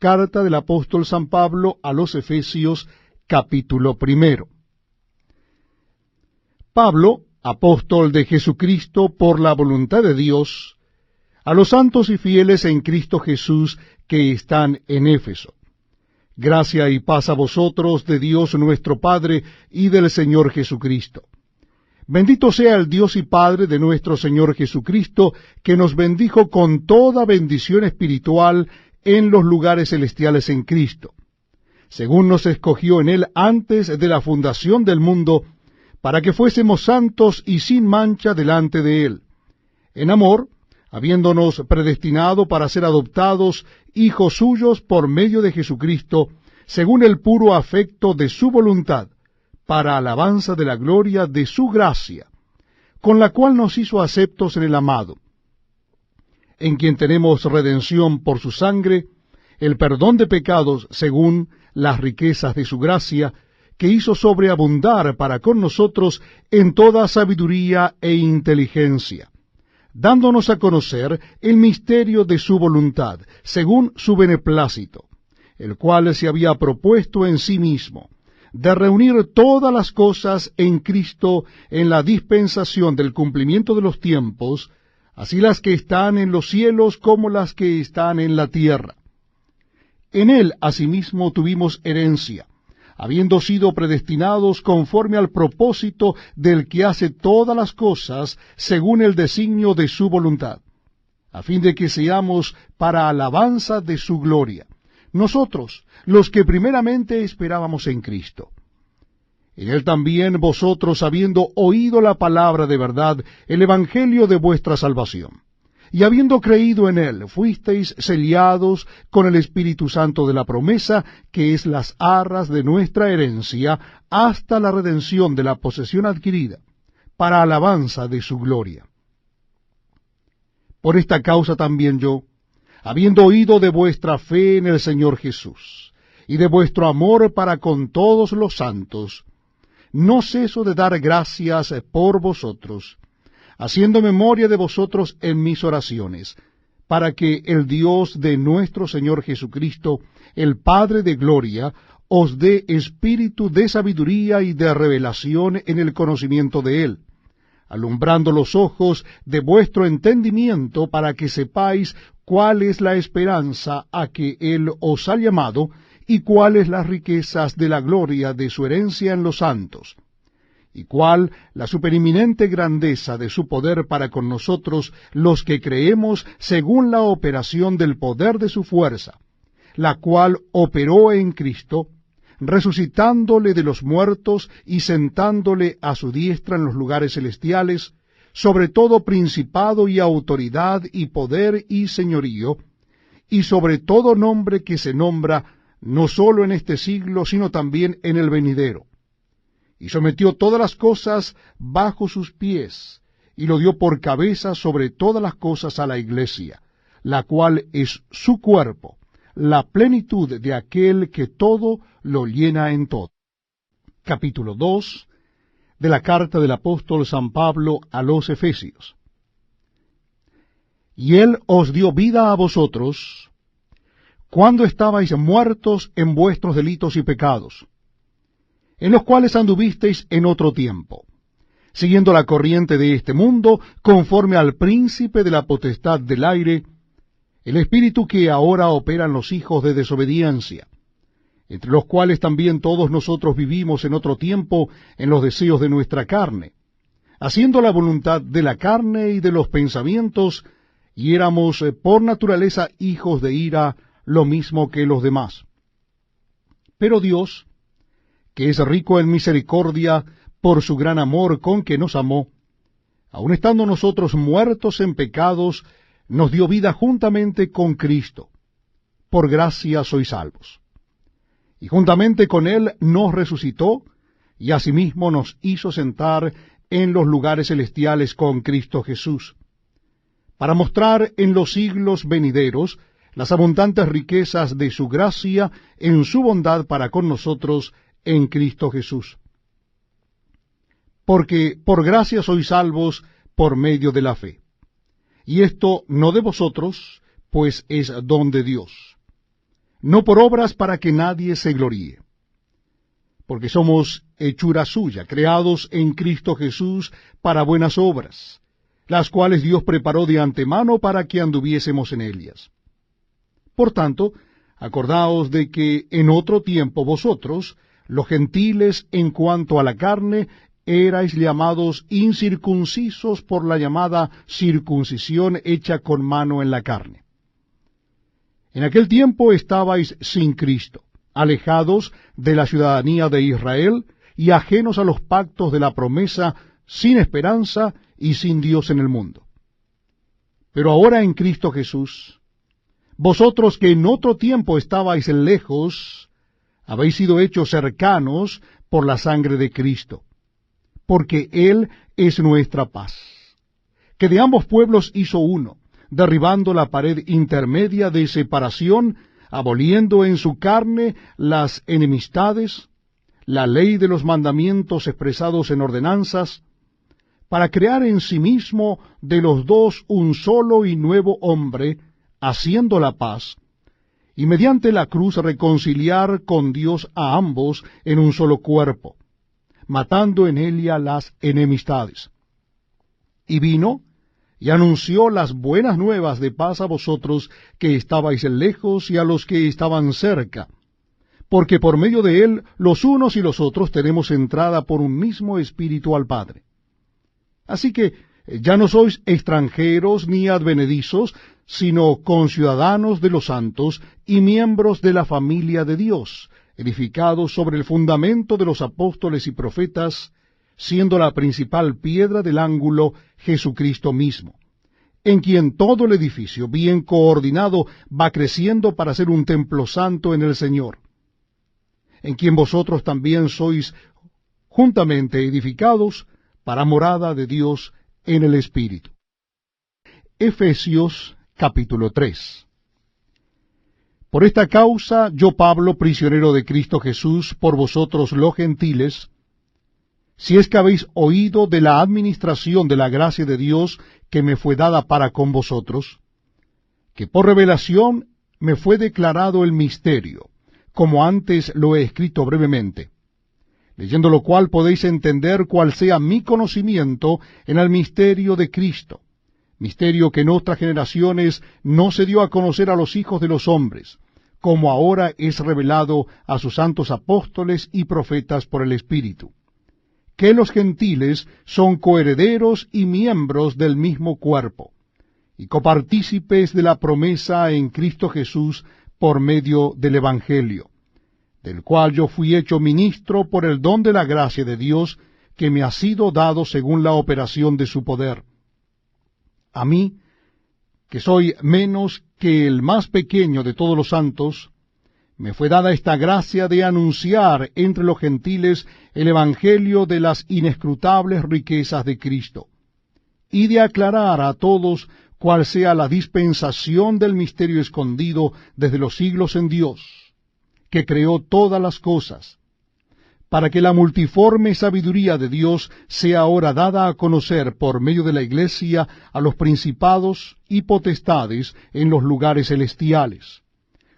Carta del apóstol San Pablo a los Efesios, capítulo 1. Pablo, apóstol de Jesucristo por la voluntad de Dios, a los santos y fieles en Cristo Jesús que están en Éfeso. Gracia y paz a vosotros de Dios nuestro Padre y del Señor Jesucristo. Bendito sea el Dios y Padre de nuestro Señor Jesucristo, que nos bendijo con toda bendición espiritual en los lugares celestiales en Cristo, según nos escogió en Él antes de la fundación del mundo, para que fuésemos santos y sin mancha delante de Él, en amor, habiéndonos predestinado para ser adoptados hijos suyos por medio de Jesucristo, según el puro afecto de su voluntad, para alabanza de la gloria de su gracia, con la cual nos hizo aceptos en el amado, en quien tenemos redención por su sangre, el perdón de pecados según las riquezas de su gracia, que hizo sobreabundar para con nosotros en toda sabiduría e inteligencia, dándonos a conocer el misterio de su voluntad, según su beneplácito, el cual se había propuesto en sí mismo, de reunir todas las cosas en Cristo en la dispensación del cumplimiento de los tiempos, así las que están en los cielos como las que están en la tierra. En él asimismo tuvimos herencia, habiendo sido predestinados conforme al propósito del que hace todas las cosas según el designio de su voluntad, a fin de que seamos para alabanza de su gloria, nosotros, los que primeramente esperábamos en Cristo. En él también vosotros, habiendo oído la palabra de verdad, el evangelio de vuestra salvación, y habiendo creído en él, fuisteis sellados con el Espíritu Santo de la promesa, que es las arras de nuestra herencia, hasta la redención de la posesión adquirida, para alabanza de su gloria. Por esta causa también yo, habiendo oído de vuestra fe en el Señor Jesús, y de vuestro amor para con todos los santos, no ceso de dar gracias por vosotros, haciendo memoria de vosotros en mis oraciones, para que el Dios de nuestro Señor Jesucristo, el Padre de gloria, os dé espíritu de sabiduría y de revelación en el conocimiento de Él, alumbrando los ojos de vuestro entendimiento, para que sepáis cuál es la esperanza a que Él os ha llamado, y cuáles las riquezas de la gloria de su herencia en los santos, y cuál la supereminente grandeza de su poder para con nosotros los que creemos según la operación del poder de su fuerza, la cual operó en Cristo, resucitándole de los muertos y sentándole a su diestra en los lugares celestiales, sobre todo principado y autoridad y poder y señorío, y sobre todo nombre que se nombra no sólo en este siglo, sino también en el venidero. Y sometió todas las cosas bajo sus pies, y lo dio por cabeza sobre todas las cosas a la Iglesia, la cual es su cuerpo, la plenitud de aquel que todo lo llena en todo. Capítulo 2 de la carta del apóstol San Pablo a los Efesios. Y él os dio vida a vosotros, cuando estabais muertos en vuestros delitos y pecados, en los cuales anduvisteis en otro tiempo, siguiendo la corriente de este mundo, conforme al príncipe de la potestad del aire, el espíritu que ahora opera en los hijos de desobediencia, entre los cuales también todos nosotros vivimos en otro tiempo en los deseos de nuestra carne, haciendo la voluntad de la carne y de los pensamientos, y éramos por naturaleza hijos de ira, lo mismo que los demás. Pero Dios, que es rico en misericordia, por su gran amor con que nos amó, aun estando nosotros muertos en pecados, nos dio vida juntamente con Cristo. Por gracia sois salvos. Y juntamente con Él nos resucitó, y asimismo nos hizo sentar en los lugares celestiales con Cristo Jesús, para mostrar en los siglos venideros las abundantes riquezas de su gracia en su bondad para con nosotros en Cristo Jesús. Porque por gracia sois salvos por medio de la fe. Y esto no de vosotros, pues es don de Dios. no por obras para que nadie se gloríe. Porque somos hechura suya, creados en Cristo Jesús para buenas obras, las cuales Dios preparó de antemano para que anduviésemos en ellas. Por tanto, acordaos de que en otro tiempo vosotros, los gentiles en cuanto a la carne, erais llamados incircuncisos por la llamada circuncisión hecha con mano en la carne. En aquel tiempo estabais sin Cristo, alejados de la ciudadanía de Israel y ajenos a los pactos de la promesa, sin esperanza y sin Dios en el mundo. Pero ahora en Cristo Jesús, vosotros que en otro tiempo estabais lejos, habéis sido hechos cercanos por la sangre de Cristo, porque Él es nuestra paz, que de ambos pueblos hizo uno, derribando la pared intermedia de separación, aboliendo en su carne las enemistades, la ley de los mandamientos expresados en ordenanzas, para crear en sí mismo de los dos un solo y nuevo hombre, haciendo la paz, y mediante la cruz reconciliar con Dios a ambos en un solo cuerpo, matando en ella las enemistades. Y vino y anunció las buenas nuevas de paz a vosotros que estabais lejos y a los que estaban cerca, porque por medio de él los unos y los otros tenemos entrada por un mismo Espíritu al Padre. Así que ya no sois extranjeros ni advenedizos, sino conciudadanos de los santos y miembros de la familia de Dios, edificados sobre el fundamento de los apóstoles y profetas, siendo la principal piedra del ángulo Jesucristo mismo, en quien todo el edificio, bien coordinado, va creciendo para ser un templo santo en el Señor, en quien vosotros también sois juntamente edificados para morada de Dios en el Espíritu. Efesios capítulo 3. Por esta causa, yo Pablo, prisionero de Cristo Jesús, por vosotros los gentiles, si es que habéis oído de la administración de la gracia de Dios que me fue dada para con vosotros, que por revelación me fue declarado el misterio, como antes lo he escrito brevemente, leyendo lo cual podéis entender cuál sea mi conocimiento en el misterio de Cristo, misterio que en otras generaciones no se dio a conocer a los hijos de los hombres, como ahora es revelado a sus santos apóstoles y profetas por el Espíritu, que los gentiles son coherederos y miembros del mismo cuerpo, y copartícipes de la promesa en Cristo Jesús por medio del Evangelio, del cual yo fui hecho ministro por el don de la gracia de Dios que me ha sido dado según la operación de su poder. A mí, que soy menos que el más pequeño de todos los santos, me fue dada esta gracia de anunciar entre los gentiles el evangelio de las inescrutables riquezas de Cristo, y de aclarar a todos cuál sea la dispensación del misterio escondido desde los siglos en Dios, que creó todas las cosas, para que la multiforme sabiduría de Dios sea ahora dada a conocer por medio de la Iglesia a los principados y potestades en los lugares celestiales,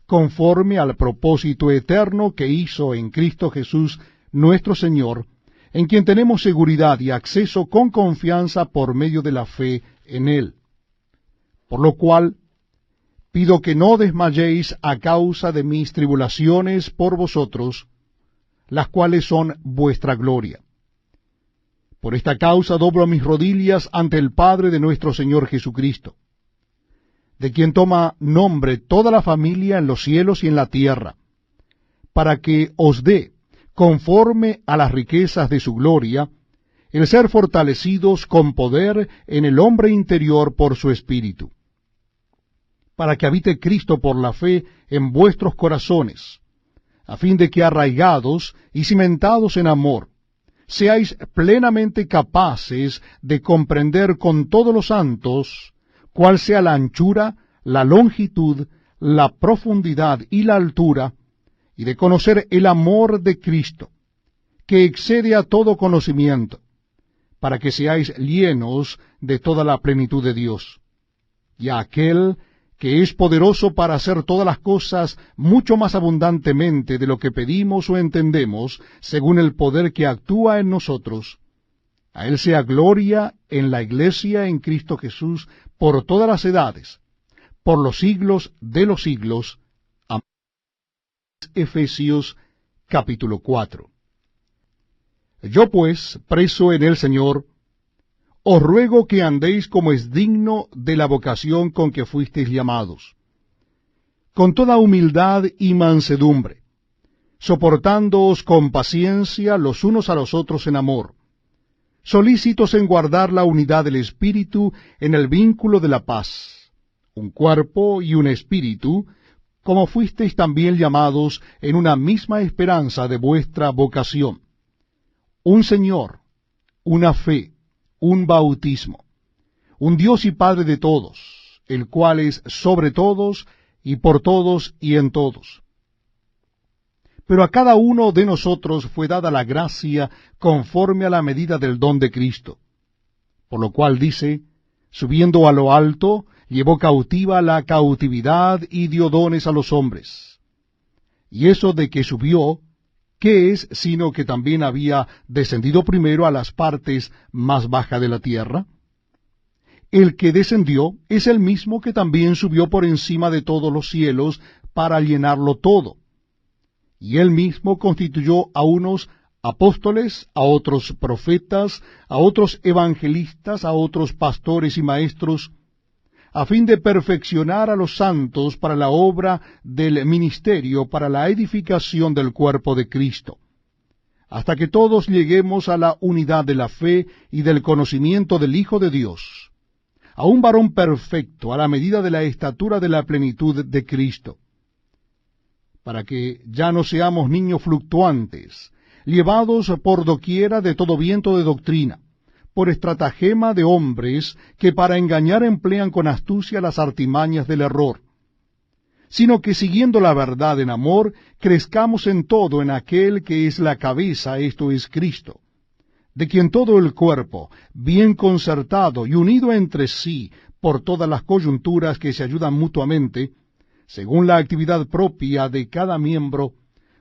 conforme al propósito eterno que hizo en Cristo Jesús nuestro Señor, en quien tenemos seguridad y acceso con confianza por medio de la fe en Él. Por lo cual, pido que no desmayéis a causa de mis tribulaciones por vosotros, las cuales son vuestra gloria. Por esta causa doblo mis rodillas ante el Padre de nuestro Señor Jesucristo, de quien toma nombre toda la familia en los cielos y en la tierra, para que os dé, conforme a las riquezas de su gloria, el ser fortalecidos con poder en el hombre interior por su Espíritu, para que habite Cristo por la fe en vuestros corazones, a fin de que arraigados y cimentados en amor, seáis plenamente capaces de comprender con todos los santos cuál sea la anchura, la longitud, la profundidad y la altura, y de conocer el amor de Cristo, que excede a todo conocimiento, para que seáis llenos de toda la plenitud de Dios. Y a aquel que es poderoso para hacer todas las cosas mucho más abundantemente de lo que pedimos o entendemos, según el poder que actúa en nosotros. A Él sea gloria en la Iglesia en Cristo Jesús por todas las edades, por los siglos de los siglos. Amén. Efesios capítulo 4. Yo pues, preso en el Señor, os ruego que andéis como es digno de la vocación con que fuisteis llamados, con toda humildad y mansedumbre, soportándoos con paciencia los unos a los otros en amor, solícitos en guardar la unidad del Espíritu en el vínculo de la paz, un cuerpo y un espíritu, como fuisteis también llamados en una misma esperanza de vuestra vocación, un Señor, una fe, un bautismo, un Dios y Padre de todos, el cual es sobre todos, y por todos, y en todos. Pero a cada uno de nosotros fue dada la gracia conforme a la medida del don de Cristo. Por lo cual dice, subiendo a lo alto, llevó cautiva la cautividad y dio dones a los hombres. Y eso de que subió, ¿qué es sino que también había descendido primero a las partes más bajas de la tierra? El que descendió es el mismo que también subió por encima de todos los cielos para llenarlo todo. Y él mismo constituyó a unos apóstoles, a otros profetas, a otros evangelistas, a otros pastores y maestros, a fin de perfeccionar a los santos para la obra del ministerio, para la edificación del cuerpo de Cristo, hasta que todos lleguemos a la unidad de la fe y del conocimiento del Hijo de Dios, a un varón perfecto, a la medida de la estatura de la plenitud de Cristo, para que ya no seamos niños fluctuantes, llevados por doquiera de todo viento de doctrina, por estratagema de hombres que para engañar emplean con astucia las artimañas del error, sino que siguiendo la verdad en amor, crezcamos en todo en aquel que es la cabeza, esto es Cristo, de quien todo el cuerpo, bien concertado y unido entre sí por todas las coyunturas que se ayudan mutuamente, según la actividad propia de cada miembro,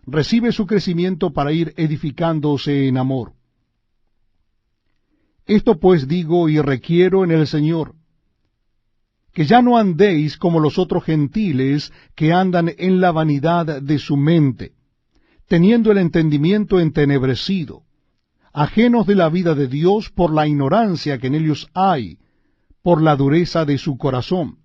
recibe su crecimiento para ir edificándose en amor. Esto pues digo y requiero en el Señor, que ya no andéis como los otros gentiles que andan en la vanidad de su mente, teniendo el entendimiento entenebrecido, ajenos de la vida de Dios por la ignorancia que en ellos hay, por la dureza de su corazón,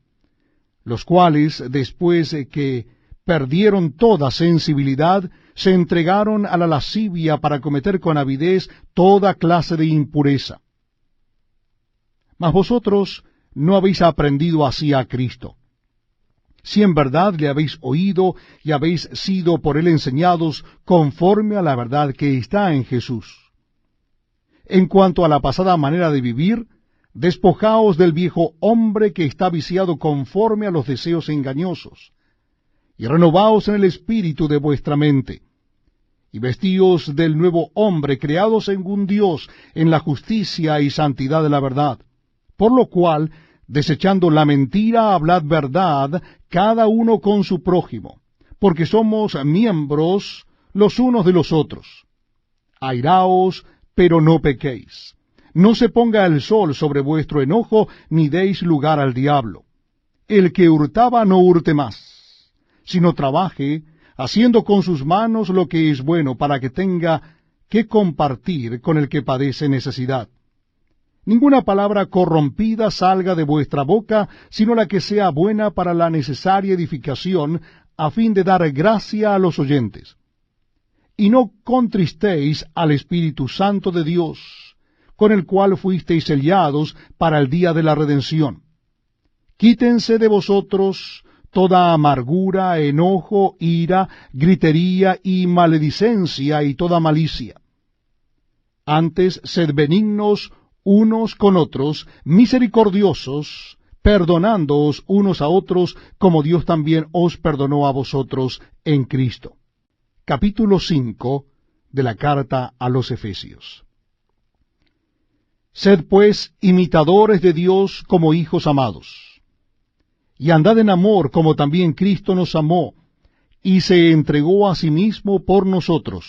los cuales, después que perdieron toda sensibilidad, se entregaron a la lascivia para cometer con avidez toda clase de impureza. Mas vosotros no habéis aprendido así a Cristo, si en verdad le habéis oído y habéis sido por él enseñados conforme a la verdad que está en Jesús. En cuanto a la pasada manera de vivir, despojaos del viejo hombre que está viciado conforme a los deseos engañosos, y renovaos en el espíritu de vuestra mente, y vestíos del nuevo hombre, creado según Dios en la justicia y santidad de la verdad. Por lo cual, desechando la mentira, hablad verdad, cada uno con su prójimo, porque somos miembros los unos de los otros. Airaos, pero no pequéis. No se ponga el sol sobre vuestro enojo, ni deis lugar al diablo. El que hurtaba no hurte más, sino trabaje, haciendo con sus manos lo que es bueno, para que tenga que compartir con el que padece necesidad. Ninguna palabra corrompida salga de vuestra boca, sino la que sea buena para la necesaria edificación, a fin de dar gracia a los oyentes. Y no contristéis al Espíritu Santo de Dios, con el cual fuisteis sellados para el día de la redención. Quítense de vosotros toda amargura, enojo, ira, gritería y maledicencia y toda malicia. Antes, sed benignos unos con otros, misericordiosos, perdonándoos unos a otros, como Dios también os perdonó a vosotros en Cristo. Capítulo 5 de la carta a los Efesios. Sed pues imitadores de Dios como hijos amados, y andad en amor como también Cristo nos amó, y se entregó a sí mismo por nosotros,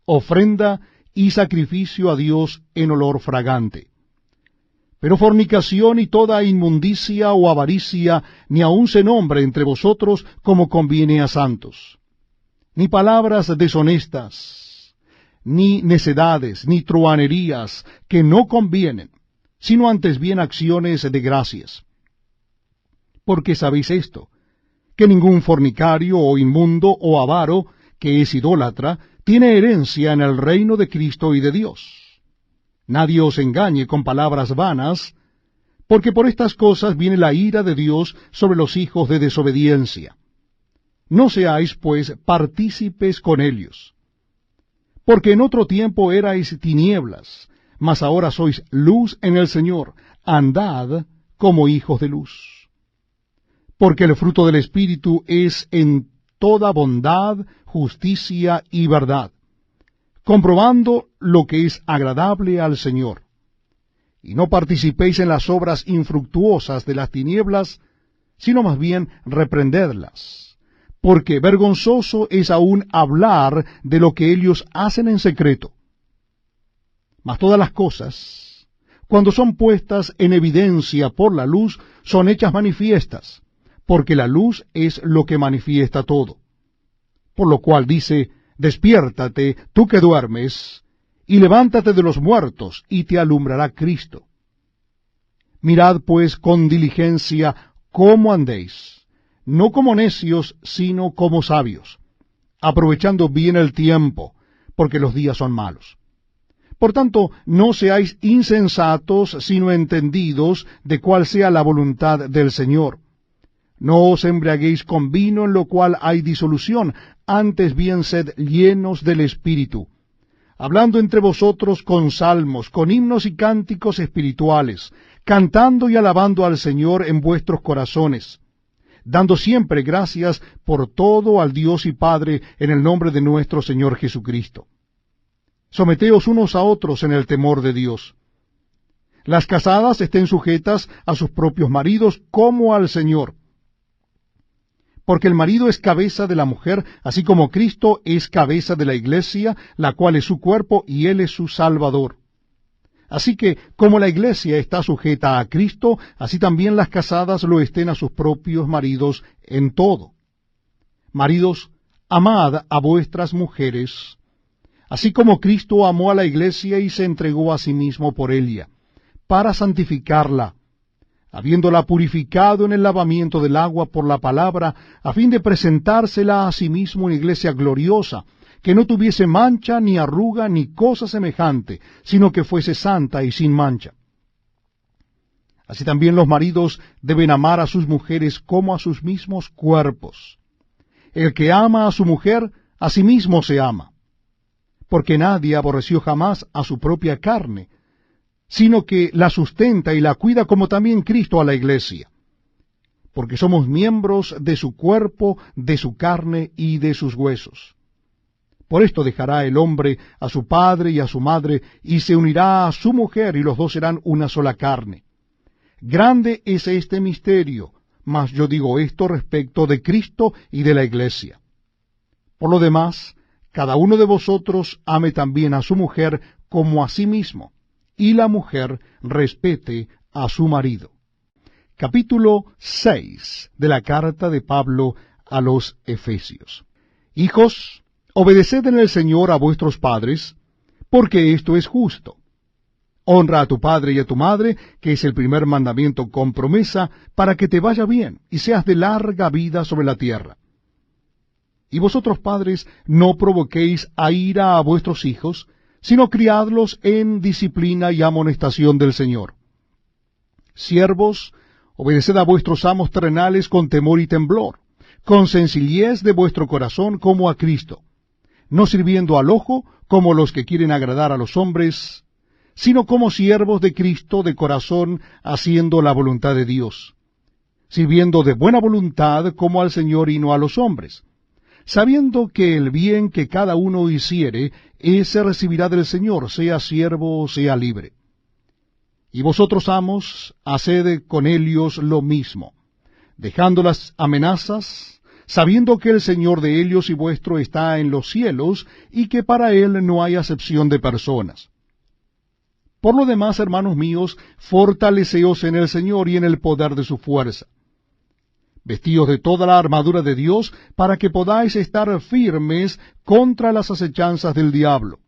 ofrenda y sacrificio a Dios en olor fragante. Pero fornicación y toda inmundicia o avaricia ni aun se nombre entre vosotros como conviene a santos. Ni palabras deshonestas, ni necedades, ni truhanerías, que no convienen, sino antes bien acciones de gracias. Porque sabéis esto, que ningún fornicario o inmundo o avaro, que es idólatra, tiene herencia en el reino de Cristo y de Dios. Nadie os engañe con palabras vanas, porque por estas cosas viene la ira de Dios sobre los hijos de desobediencia. No seáis, pues, partícipes con ellos. Porque en otro tiempo erais tinieblas, mas ahora sois luz en el Señor. Andad como hijos de luz. Porque el fruto del Espíritu es en toda bondad, justicia y verdad, comprobando lo que es agradable al Señor. Y no participéis en las obras infructuosas de las tinieblas, sino más bien reprendedlas, porque vergonzoso es aún hablar de lo que ellos hacen en secreto. Mas todas las cosas, cuando son puestas en evidencia por la luz, son hechas manifiestas, porque la luz es lo que manifiesta todo. Por lo cual dice, despiértate, tú que duermes, y levántate de los muertos, y te alumbrará Cristo. Mirad pues con diligencia cómo andéis, no como necios, sino como sabios, aprovechando bien el tiempo, porque los días son malos. Por tanto, no seáis insensatos, sino entendidos de cuál sea la voluntad del Señor. No os embriaguéis con vino en lo cual hay disolución, antes bien sed llenos del Espíritu, hablando entre vosotros con salmos, con himnos y cánticos espirituales, cantando y alabando al Señor en vuestros corazones, dando siempre gracias por todo al Dios y Padre en el nombre de nuestro Señor Jesucristo. Someteos unos a otros en el temor de Dios. Las casadas estén sujetas a sus propios maridos como al Señor. Porque el marido es cabeza de la mujer, así como Cristo es cabeza de la iglesia, la cual es su cuerpo y él es su Salvador. Así que, como la iglesia está sujeta a Cristo, así también las casadas lo estén a sus propios maridos en todo. Maridos, amad a vuestras mujeres, así como Cristo amó a la iglesia y se entregó a sí mismo por ella, para santificarla, habiéndola purificado en el lavamiento del agua por la palabra, a fin de presentársela a sí mismo una iglesia gloriosa, que no tuviese mancha, ni arruga, ni cosa semejante, sino que fuese santa y sin mancha. Así también los maridos deben amar a sus mujeres como a sus mismos cuerpos. El que ama a su mujer, a sí mismo se ama. Porque nadie aborreció jamás a su propia carne, sino que la sustenta y la cuida como también Cristo a la iglesia. Porque somos miembros de su cuerpo, de su carne y de sus huesos. Por esto dejará el hombre a su padre y a su madre, y se unirá a su mujer, y los dos serán una sola carne. Grande es este misterio, mas yo digo esto respecto de Cristo y de la iglesia. Por lo demás, cada uno de vosotros ame también a su mujer como a sí mismo, y la mujer respete a su marido. Capítulo 6 de la carta de Pablo a los Efesios. Hijos, obedeced en el Señor a vuestros padres, porque esto es justo. Honra a tu padre y a tu madre, que es el primer mandamiento con promesa, para que te vaya bien y seas de larga vida sobre la tierra. Y vosotros, padres, no provoquéis a ira a vuestros hijos, sino criadlos en disciplina y amonestación del Señor. Siervos, obedeced a vuestros amos terrenales con temor y temblor, con sencillez de vuestro corazón como a Cristo, no sirviendo al ojo como los que quieren agradar a los hombres, sino como siervos de Cristo de corazón, haciendo la voluntad de Dios, sirviendo de buena voluntad como al Señor y no a los hombres, sabiendo que el bien que cada uno hiciere, ese recibirá del Señor, sea siervo o sea libre. Y vosotros, amos, haced con ellos lo mismo, dejando las amenazas, sabiendo que el Señor de ellos y vuestro está en los cielos, y que para él no hay acepción de personas. Por lo demás, hermanos míos, fortaleceos en el Señor y en el poder de su fuerza. Vestíos de toda la armadura de Dios, para que podáis estar firmes contra las acechanzas del diablo.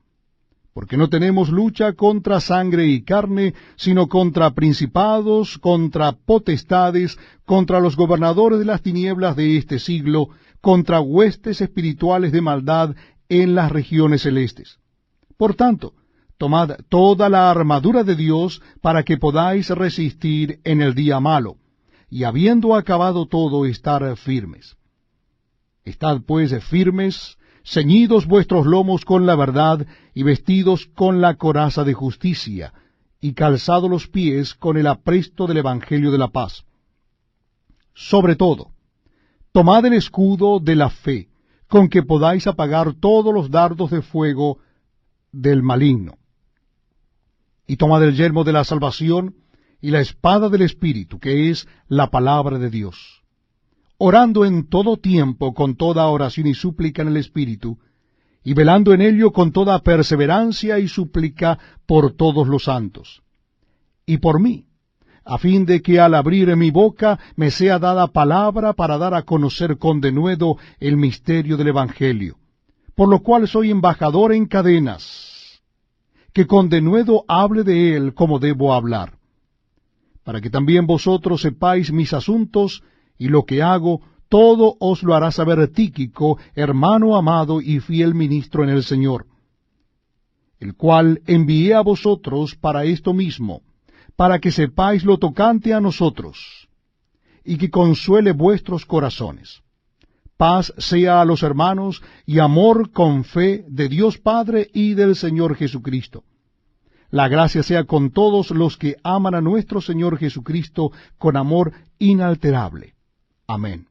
Porque no tenemos lucha contra sangre y carne, sino contra principados, contra potestades, contra los gobernadores de las tinieblas de este siglo, contra huestes espirituales de maldad en las regiones celestes. Por tanto, tomad toda la armadura de Dios para que podáis resistir en el día malo, y habiendo acabado todo, estar firmes. Estad pues firmes, ceñidos vuestros lomos con la verdad, y vestidos con la coraza de justicia, y calzados los pies con el apresto del Evangelio de la paz. Sobre todo, tomad el escudo de la fe, con que podáis apagar todos los dardos de fuego del maligno. Y tomad el yelmo de la salvación, y la espada del Espíritu, que es la palabra de Dios, orando en todo tiempo con toda oración y súplica en el Espíritu, y velando en ello con toda perseverancia y súplica por todos los santos, y por mí, a fin de que al abrir mi boca me sea dada palabra para dar a conocer con denuedo el misterio del Evangelio, por lo cual soy embajador en cadenas, que con denuedo hable de él como debo hablar, para que también vosotros sepáis mis asuntos, y lo que hago, todo os lo hará saber Tíquico, hermano amado y fiel ministro en el Señor, el cual envié a vosotros para esto mismo, para que sepáis lo tocante a nosotros, y que consuele vuestros corazones. Paz sea a los hermanos, y amor con fe de Dios Padre y del Señor Jesucristo. La gracia sea con todos los que aman a nuestro Señor Jesucristo con amor inalterable. Amén.